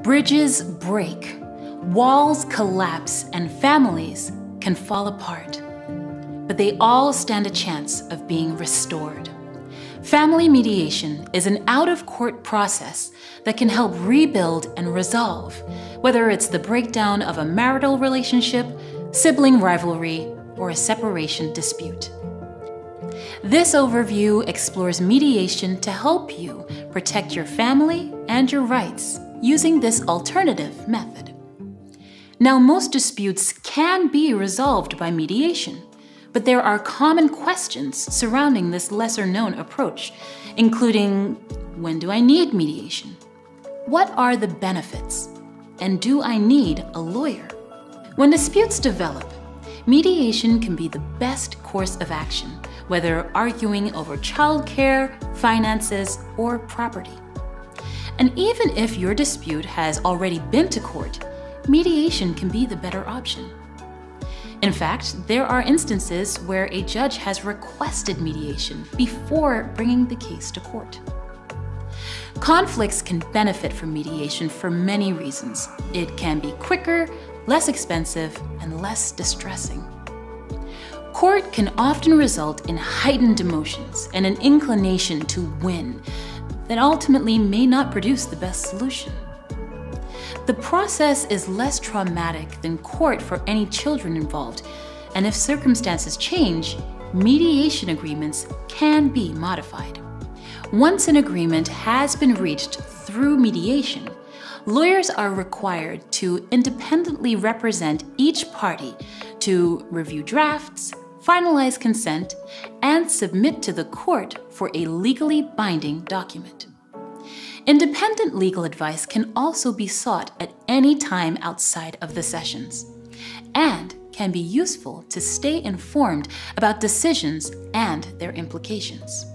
Bridges break, walls collapse, and families can fall apart. But they all stand a chance of being restored. Family mediation is an out-of-court process that can help rebuild and resolve, whether it's the breakdown of a marital relationship, sibling rivalry, or a separation dispute. This overview explores mediation to help you protect your family and your rights using this alternative method. Now, most disputes can be resolved by mediation, but there are common questions surrounding this lesser-known approach, including, when do I need mediation? What are the benefits? And do I need a lawyer? When disputes develop, mediation can be the best course of action, whether arguing over childcare, finances, or property. And even if your dispute has already been to court, mediation can be the better option. In fact, there are instances where a judge has requested mediation before bringing the case to court. Conflicts can benefit from mediation for many reasons. It can be quicker, less expensive, and less distressing. Court can often result in heightened emotions and an inclination to win that ultimately may not produce the best solution. The process is less traumatic than court for any children involved, and if circumstances change, mediation agreements can be modified. Once an agreement has been reached through mediation, lawyers are required to independently represent each party to review drafts, finalize consent, and submit to the court for a legally binding document. Independent legal advice can also be sought at any time outside of the sessions, and can be useful to stay informed about decisions and their implications.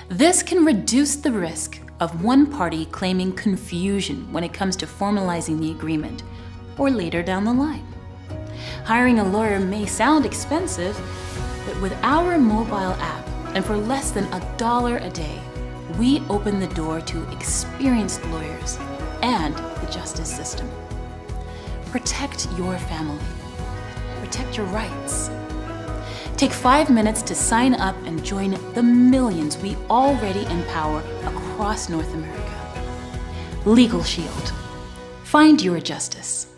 This can reduce the risk of one party claiming confusion when it comes to formalizing the agreement, or later down the line. Hiring a lawyer may sound expensive, but with our mobile app, and for less than $1 a day, we open the door to experienced lawyers and the justice system. Protect your family. Protect your rights. Take 5 minutes to sign up and join the millions we already empower across North America. LegalShield. Find your justice.